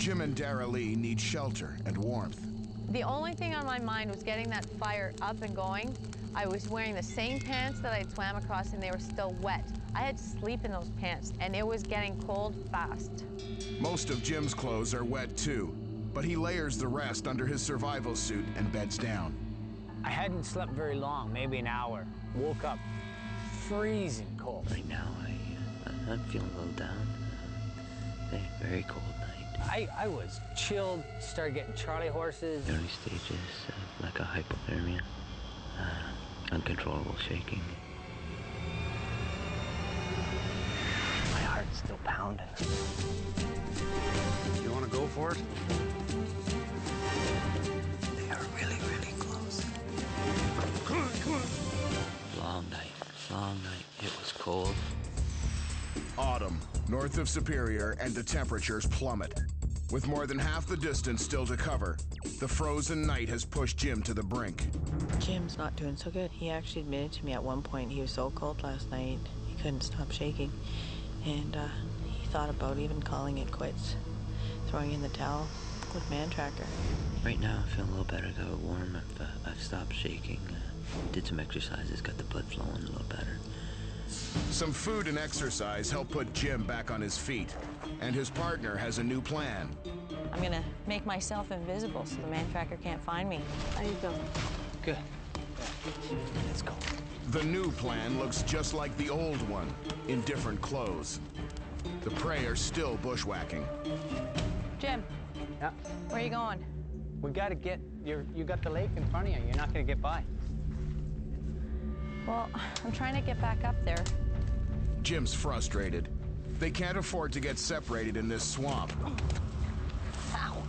Jim and Dara Lee need shelter and warmth. The only thing on my mind was getting that fire up and going. I was wearing the same pants that I'd swam across, and they were still wet. I had to sleep in those pants, and it was getting cold fast. Most of Jim's clothes are wet too, but he layers the rest under his survival suit and beds down. I hadn't slept very long, maybe an hour. Woke up freezing cold. Right now, I'm feeling a little down. Very cold night. I was chilled, started getting Charlie horses. Early stages of like a hypothermia, uncontrollable shaking. My heart's still pounding. You want to go for it? They are really, really close. Long night, long night. It was cold. Autumn, north of Superior, and the temperatures plummet. With more than half the distance still to cover, the frozen night has pushed Jim to the brink. Jim's not doing so good. He actually admitted to me at one point he was so cold last night, he couldn't stop shaking. And he thought about even calling it quits, throwing in the towel with Mantracker. Right now, I'm feeling a little better. Got warm. I've stopped shaking. Did some exercises, got the blood flowing a little better. Some food and exercise help put Jim back on his feet, and his partner has a new plan. I'm gonna make myself invisible so the Mantracker can't find me. How you feel? Good. Let's go. The new plan looks just like the old one, in different clothes. The prey are still bushwhacking. Jim, Yeah. where are you going? We gotta get, you got the lake in front of you. You're not gonna get by. Well, I'm trying to get back up there. Jim's frustrated. They can't afford to get separated in this swamp. Ow.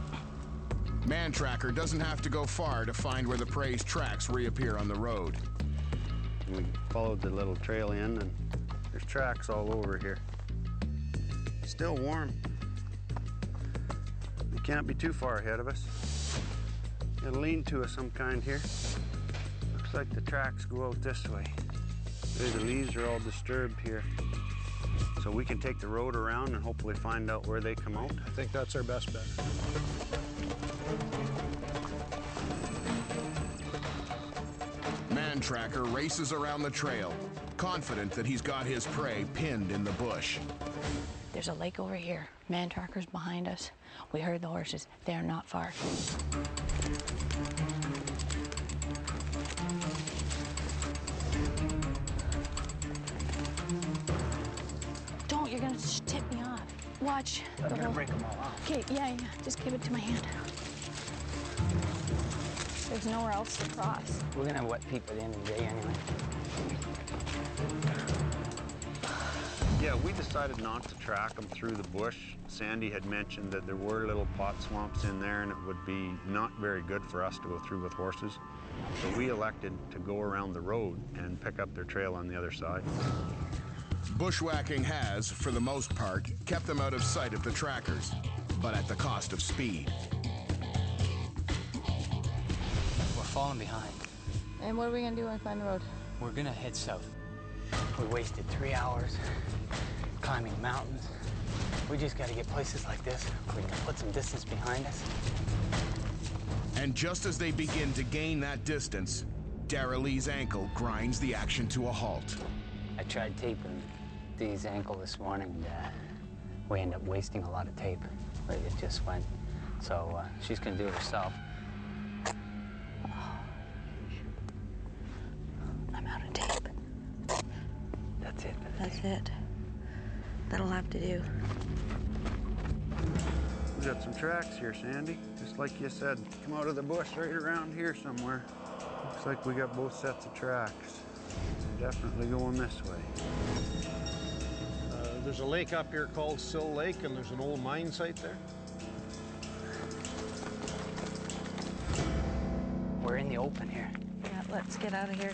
Mantracker doesn't have to go far to find where the prey's tracks reappear on the road. We followed the little trail in, and there's tracks all over here. Still warm. They can't be too far ahead of us. Got a lean-to of some kind here. Looks like the tracks go out this way. The leaves are all disturbed here. So we can take the road around and hopefully find out where they come out. I think that's our best bet. Mantracker races around the trail, confident that he's got his prey pinned in the bush. There's a lake over here. Mantracker's behind us. We heard the horses. They're not far. Don't, you're gonna tip me off. Watch. I'm gonna break them all off. Okay, yeah, just give it to my hand. There's nowhere else to cross. We're gonna have wet feet by the end of the day anyway. Yeah, we decided not to track them through the bush. Sandy had mentioned that there were little pot swamps in there and it would be not very good for us to go through with horses. So we elected to go around the road and pick up their trail on the other side. Bushwhacking has, for the most part, kept them out of sight of the trackers, but at the cost of speed. We're falling behind. And what are we gonna do when we find the road? We're gonna head south. We wasted 3 hours climbing mountains. We just gotta get places like this where we can put some distance behind us. And just as they begin to gain that distance, Dara Lee's ankle grinds the action to a halt. I tried taping Dee's ankle this morning, and we ended up wasting a lot of tape. But it just went. So she's gonna do it herself. I'm out of tape. That's it. That's it. That'll have to do. We got some tracks here, Sandy. Just like you said, come out of the bush right around here somewhere. Looks like we got both sets of tracks. Definitely going this way. There's a lake up here called Sill Lake, and there's an old mine site there. We're in the open here. Yeah, let's get out of here.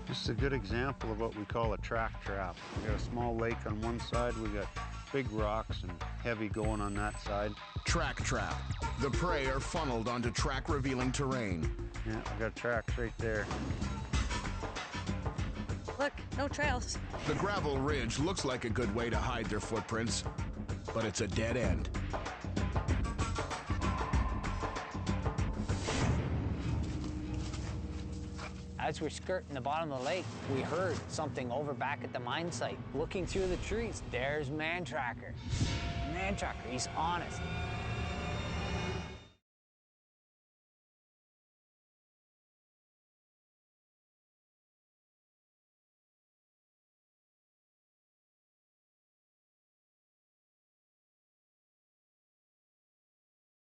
This is a good example of what we call a track trap. We got a small lake on one side, we got big rocks and heavy going on that side. Track trap. The prey are funneled onto track-revealing terrain. Yeah, we got tracks right there. Look, no trails. The gravel ridge looks like a good way to hide their footprints. but it's a dead end. As we're skirting the bottom of the lake, we heard something over back at the mine site. Looking through the trees, there's Mantracker. Mantracker, he's on us.